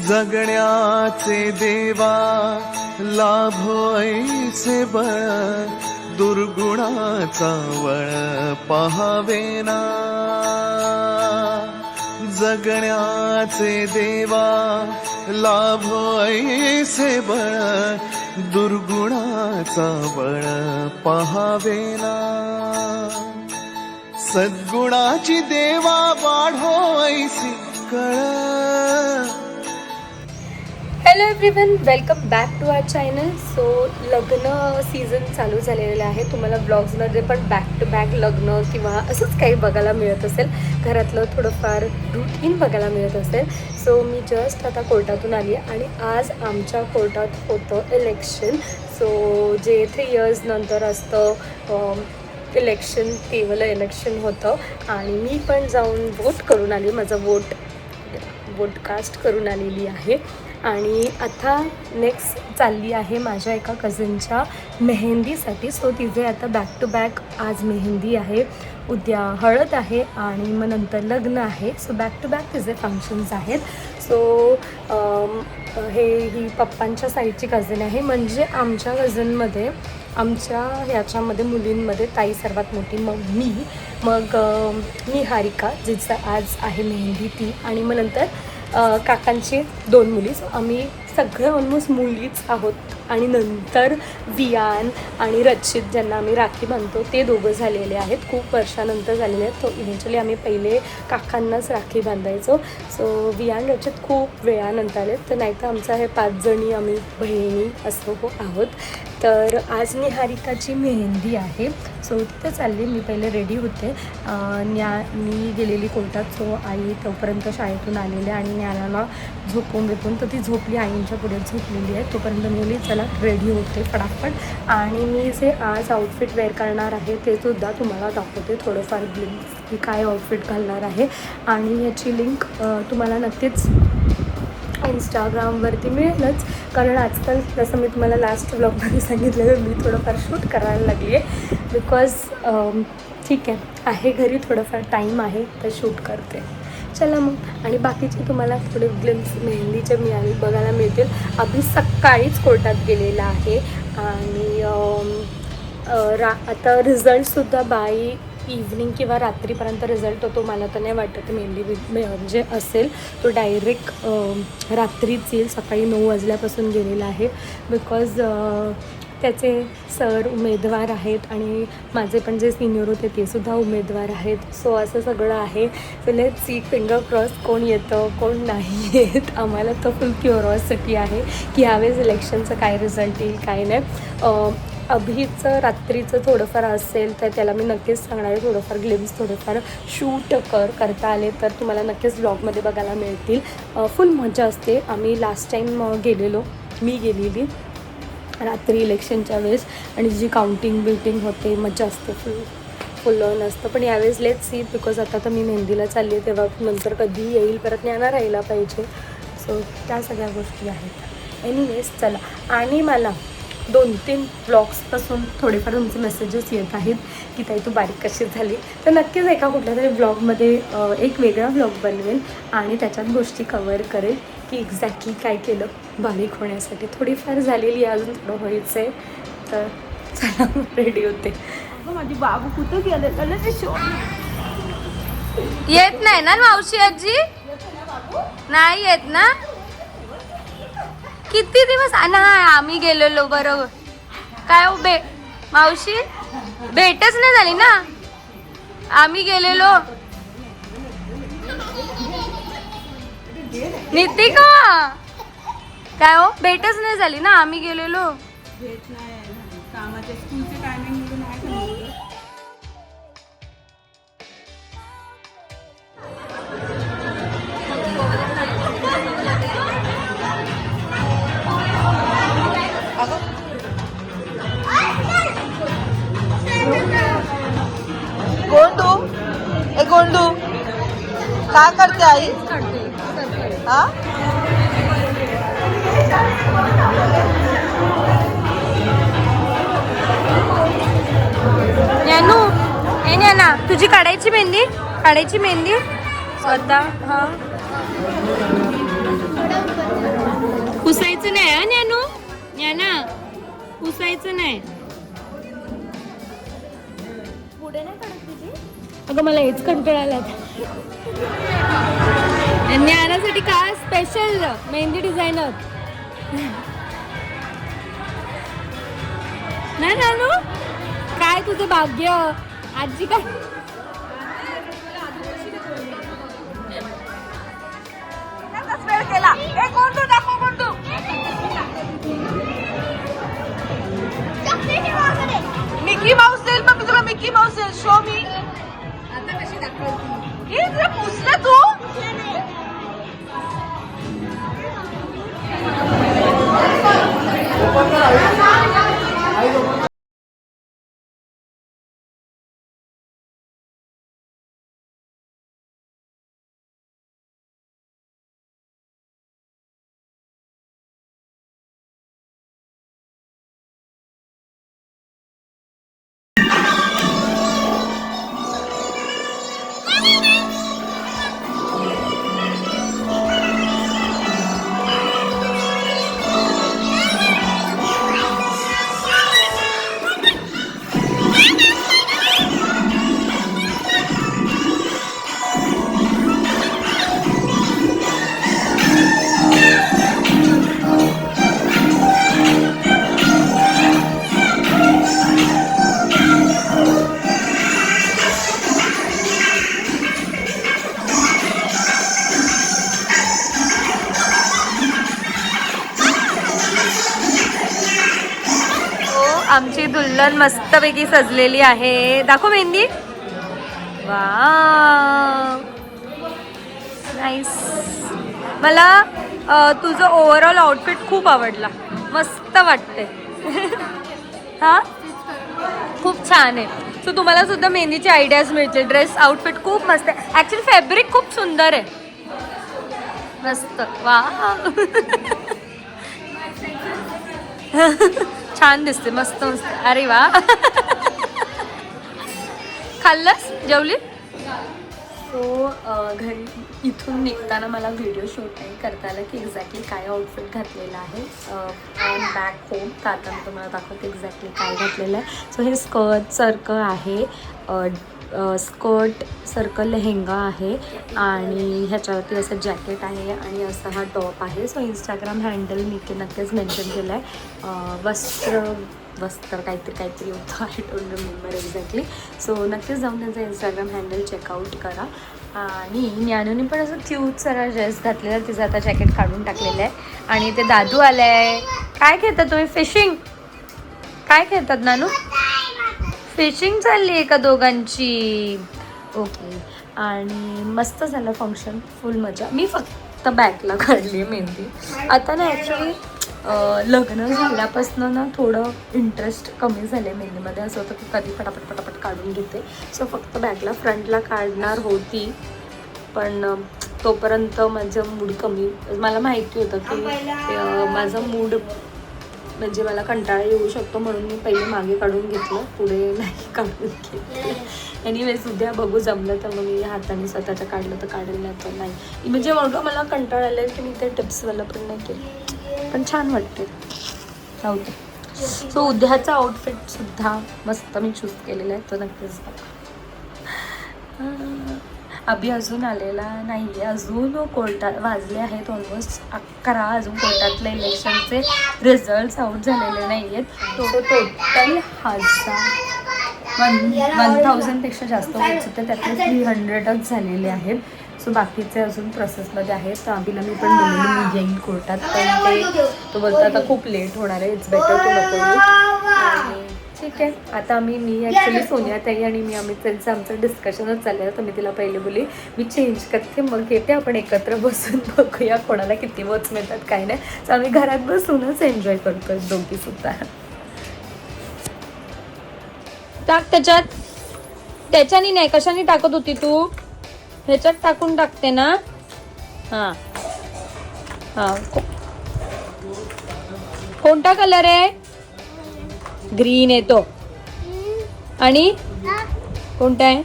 जगण्याचे देवा लाभो ऐसे बळ, दुर्गुणाचा वळ पहावेना. जगण्याचे देवा लाभो ऐसे बळ, दुर्गुणाचा बळ पहावेना. सद्गुणाची देवा वाढो ऐसी कळ. Hello everyone, welcome back to our channel. So लग्न सीझन चालू झालेलं आहे. तुम्हाला ब्लॉग्समध्ये पण बॅक टू बॅक लग्न किंवा असंच काही बघायला मिळत असेल. घरातलं थोडंफार रूटीन बघायला मिळत असेल. सो मी जस्ट आता कोर्टातून आली आहे आणि आज आमच्या कोर्टात होतं इलेक्शन. सो जे 3 इयर्स नंतर असतं इलेक्शन, ते वालं इलेक्शन होतं आणि मी पण जाऊन वोट करून आली. माझं वोट कास्ट करून आलेली आहे. आणि आता नेक्स्ट चालली आहे माझ्या एका कझनच्या मेहंदीसाठी. सो तिचे आता बॅक टू बॅक आज मेहंदी आहे, उद्या हळद आहे आणि मग नंतर लग्न आहे. सो बॅक टू बॅक तिचे फंक्शन्स आहेत. सो ही पप्पांच्या साईडची कझन आहे. म्हणजे आमच्या कझनमध्ये, आमच्या ह्याच्यामध्ये मुलींमध्ये ताई सर्वात मोठी, मग निहारिका जिचं आज आहे मेहंदी ती, आणि मग नंतर काकांची 2 मुली. सो आम्ही सगळे ऑलमोस्ट मुलीच आहोत. आणि नंतर वियान आणि रचित, ज्यांना आम्ही राखी बांधतो, ते दोघं झालेले आहेत. खूप वर्षानंतर झालेले आहेत. तो इव्हेंच्युअली आम्ही पहिले काकांनाच राखी बांधायचो. सो वियान रचित खूप वेळानंतर आले. तर नाहीतर आमचं हे 5 जणी आम्ही बहिणी असं आहोत. तर आज निहारिकाची मेहंदी आहे. सो तिथं चालली. मी पहिले रेडी होते. मी गेलेली कोर्टात. सो आई तोपर्यंत शाळेतून आलेले आणि ज्ञानाला झोपून तर ती झोपली, आईंच्या पुढे झोपलेली आहे. तोपर्यंत मी चला रेडी होते फटाफट. आणि मी जे आज आउटफिट वेअर करणार आहे ते सुद्धा तुम्हाला दाखवते थोडंफार ग्लिम्स, की काय आउटफिट घालणार आहे. आणि ह्याची लिंक तुम्हाला नक्कीच इंस्टाग्रामवरती मिळेलच. कारण आजकाल जसं मी तुम्हाला लास्ट व्लॉगमध्ये सांगितलेलं, मी थोडंफार शूट करायला लागली आहे. बिकॉज ठीक आहे घरी थोडंफार टाईम आहे तर शूट करते. चला मग. आणि बाकीचे तुम्हाला थोडे ग्लिम्स मेहंदीचे बघायला मिळतील. अभि सकाळीच कोर्टात गेलेला आहे आणि आता रिझल्टसुद्धा बाय इव्हनिंग किंवा रात्रीपर्यंत रिझल्ट होतो. मला तर नाही वाटत मेहंदी म्हणजे असेल. तो डायरेक्ट रात्रीच येईल. सकाळी 9 वाजल्यापासून गेलेला आहे. बिकॉज त्याचे सर उमेदवार आहेत आणि माझे पण जे सिनियर होते ते सुद्धा उमेदवार आहेत. सो असं सगळं आहे. So let's see, finger cross, कोण येतं कोण नाही येत. आम्हाला तर फुल क्युरिओसिटी आहे की ह्यावेळेस इलेक्शनचं काय रिझल्ट येईल काय नाही. अभिचं रात्रीचं थोडंफार असेल तर त्याला मी नक्कीच सांगणार आहे. थोडंफार ग्लिम्स थोडंफार शूट करता आले तर तुम्हाला नक्कीच ब्लॉगमध्ये बघायला मिळतील. फुल मजा असते. आम्ही लास्ट टाईम मी गेलेली रात्री इलेक्शनच्या वेळेस आणि जी बिल्टिंग होते, मजा असते, फुल नसतं. पण यावेळेस लेट्स सी, बिकॉज आता तर मी मेहंदीला चालली आहे, तेव्हा नंतर कधी येईल परत ज्ञाना राहायला पाहिजे. सो त्या सगळ्या गोष्टी आहेत. एनिवेज चला. आणि मला 2-3 ब्लॉग्सपासून थोडेफार तुमचे मेसेजेस येत आहेत की ताई तू बारीक कशी झाली. तर नक्कीच एका कुठल्या तरी ब्लॉगमध्ये एक वेगळा ब्लॉग बनवेल आणि त्याच्यात गोष्टी कवर करेल की एक्झॅक्टली काय केलं बारीक होण्यासाठी. थोडीफार झालेली आहे, अजून थोडं व्हायचं आहे. तर चला रेडी होते. माझी बाबू कुठं गेले त्याला ते येत नाही ना मावशी आजी? नाही येत ना? किती दिवस नाही आम्ही गेलेलो. बरोबर काय हो मावशी भेटच नाही झाली ना. आम्ही गेलेलो नितिका, काय हो भेटच नाही झाली ना. आम्ही गेलेलो भेट नाही कामाच्या स्कूलचे टायमिंग निघून नाही का. गोंडू काय करते आई? हा ज्ञानू, ए ज्ञाना, तुझी काढायची मेहंदी स्वतः. हा पुसायचं नाही. अगं मला हेच कंटाळा आला. ज्ञानासाठी काय स्पेशल मेहंदी डिझायनर नाही नानू. काय तुझं भाग्य आजी. काय वेळ केला. कोणतो दाखव कोणतो. मिकी माऊस येईल. मग मी तुला मिकी माऊस येईल. शो मी. आता कशी दाखवते तुला पुसलं तू. आमची दुल्हन मस्तपैकी सजलेली आहे. दाखव मेहंदी. Wow nice. मला तुझं ओव्हरऑल आउटफिट खूप आवडला. मस्त वाटते. हा खूप छान आहे. सो तुम्हाला सुद्धा मेहंदीची आयडियाज मिळतील. ड्रेस आउटफिट खूप मस्त आहे. ॲक्च्युली फॅब्रिक खूप सुंदर आहे. मस्त. वा छान दिसते. मस्त मस्त. अरे वा. खाल्लंस जेवली. सो घरी इथून निघताना मला व्हिडिओ शूट नाही करता आलं की एक्झॅक्टली काय आउटफिट घातलेलं आहे. I am back home. तर आता मी तुम्हाला दाखवते एक्झॅक्टली काय घातलेलं आहे. सो हे स्कर्ट सर्कल आहे. स्कर्ट सर्कल लेहेंगा आहे आणि ह्याच्यावरती असं जॅकेट आहे आणि असा हा टॉप आहे. सो इंस्टाग्राम हँडल मी ते नक्कीच मेन्शन केलं आहे. वस्त्र काहीतरी होतं. I don't remember exactly. So नक्कीच जाऊन त्यांचं इंस्टाग्राम हँडल चेकआउट करा. आणि ज्ञानूने पण असं क्यूट सारा ड्रेस घातलेला. तिचं आता जॅकेट काढून टाकलेलं आहे. आणि ते दादू आलं आहे. काय खेळतात तुम्ही. फिशिंग. काय खेळतात नानू. फिशिंग चालली आहे का दोघांची. ओके. आणि मस्त झालं फंक्शन. फुल मजा. मी फक्त बॅकला काढली आहे मेहंदी. आता ना ॲक्च्युली लग्न झाल्यापासून ना थोडं इंटरेस्ट कमी झाले मेहंदीमध्ये. असं होतं की कधी पटापट काढून घेते. सो फक्त बॅकला. फ्रंटला काढणार होती पण तोपर्यंत माझं मूड कमी. मला माहिती होतं की माझा मूड म्हणजे मला कंटाळा येऊ शकतो म्हणून मी पहिले मागे काढून घेतलं. पुढे नाही काढून घेतलं. एनिवेज उद्या बघू जमलं तर मग मी हाताने स्वतःच्या काढलं तर काढेल नाही तर नाही. म्हणजे एवढं मला कंटाळा आलं की मी ते टिप्सवाला पण नाही केलं. पण छान वाटते. नव्हते. सो उद्याचा आउटफिटसुद्धा मस्त मी चूज केलेला आहे. तो नक्कीच बघा. अभि अजून आलेला नाही आहे. अजून कोर्टात वाजले आहेत ऑलमोस्ट 11. अजून कोर्टातले इलेक्शनचे रिझल्ट्स आउट झालेले नाही आहेत. टोटल 1000पेक्षा जास्त होत होते. त्यातले 300च झालेले आहेत. सो बाकीचे अजून प्रोसेसमध्ये आहेत. तर अभिला मी पण बोललेली मी येईल कोर्टात. पण तो बोलतो आता खूप लेट होणार आहे. इट्स बेटर टू नको. आणि ठीक आहे. आता मी ॲक्च्युली सोनियाताई आणि आम्ही त्यांचं आमचं डिस्कशनच चाललं आहे. तर मी तिला पहिले बोलली मी चेंज करते मग येते आपण एकत्र बसून बघूया कोणाला किती वोट्स मिळतात काय नाही. तर आम्ही घरात बसूनच एन्जॉय करतोय दोघीसुद्धा. टाक त्याच्यात. त्याच्यानी नाही कशाने टाकत होती तू. ह्याच्यात टाकून टाकते ना. हां हां. कोणता कलर आहे. ग्रीन आहे तो. आणि कोणता आहे.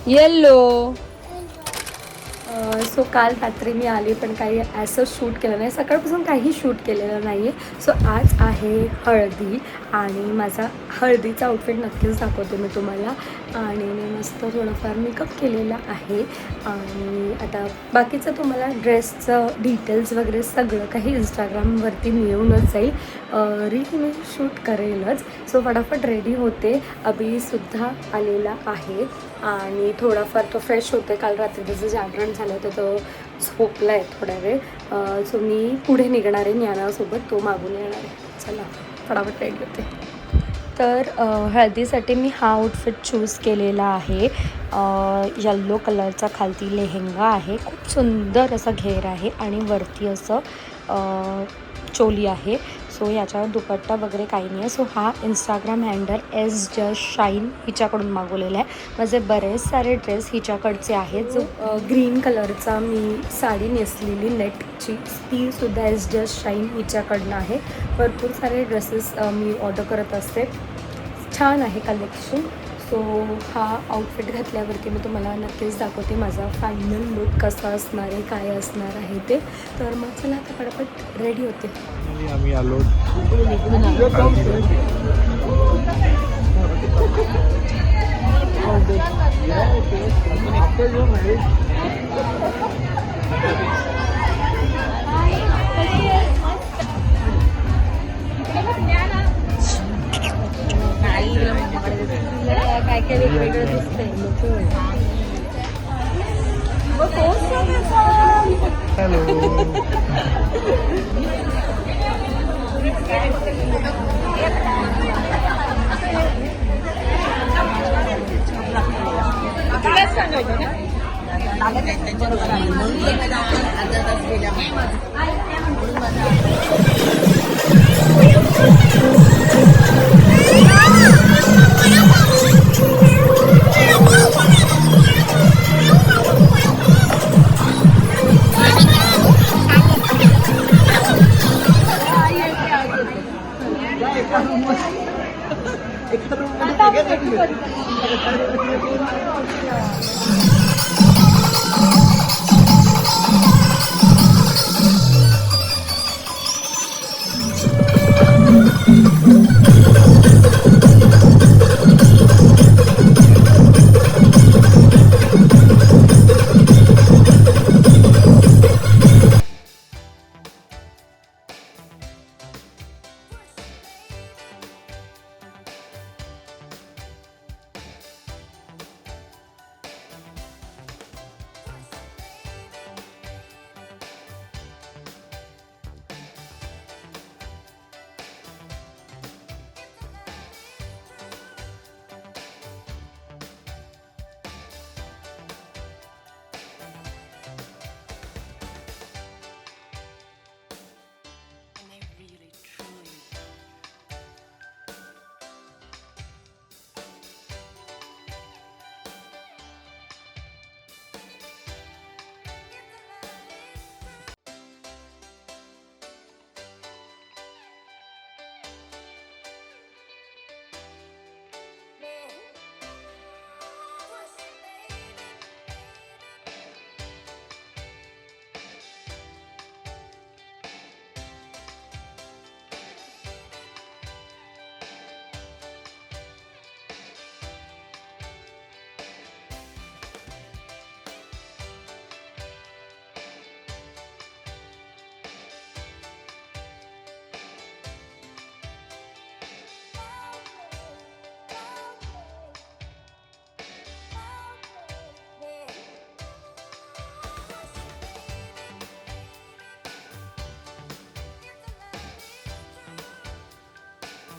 येल्लो. सो काल रात्री मी आले पण काही असं शूट केलं नाही, सकाळपासून काही शूट केलेलं नाही आहे. सो आज आहे हळदी आणि माझा हळदीचा आउटफिट नक्कीच दाखवते मी तुम्हाला. आणि मी मस्त थोडंफार मेकअप केलेला आहे आणि आता बाकीचं तुम्हाला ड्रेसचं डिटेल्स वगैरे सगळं काही इंस्टाग्रामवरती मिळूनच जाईल. रील मी शूट करेलच. सो फटाफट रेडी होते. अभिसुद्धा आलेला आहे आणि थोडाफार तो फ्रेश होते. काल रात्री त्याचं जागरण झालं होतं, तो झोपला आहे थोडा वेळ. सो मी पुढे निघणार आहे ज्ञानासोबत, तो मागून येणार आहे. चला फटाफट रेडी होते. तर हळदीसाठी मी हा आउटफिट चूज केलेला आहे. येल्लो कलरचा खालती लेहेंगा आहे, खूप सुंदर असा घेर आहे आणि वरती असं चोली आहे. सो याच्यावर दुपट्टा वगैरे काही नाही आहे. सो हा Instagram handle S just shine हिच्याकडून मागवलेला आहे. माझे बरेच सारे ड्रेस हिच्याकडचे आहेत. जो ग्रीन कलरचा मी साडी नेसलेली नेटची, ती सुद्धा एस जस्ट शाईन हिच्याकडनं आहे. भरपूर सारे ड्रेसेस मी ऑर्डर करत असते. छान आहे कलेक्शन. सो हा आउटफिट घातल्यावरती मी तुम्हाला नक्कीच दाखवते माझा फायनल लुक कसा असणार आहे, काय असणार आहे ते. तर मग चला आता पटापट रेडी होते. आम्ही आलो काय काय वेगवेगळं दिसतंय.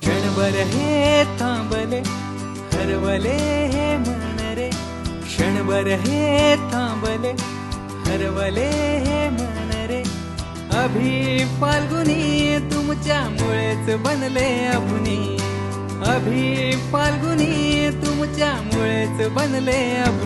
क्षणभर हे थांबले हरवले हे मन रे, क्षणभर हे थांबले हरवले हे मन रे. अभि फाल्गुनी तुमच्यामुळेच बनले अभुनी, अभि फाल्गुनी तुमच्यामुळेच बनले अभुनी.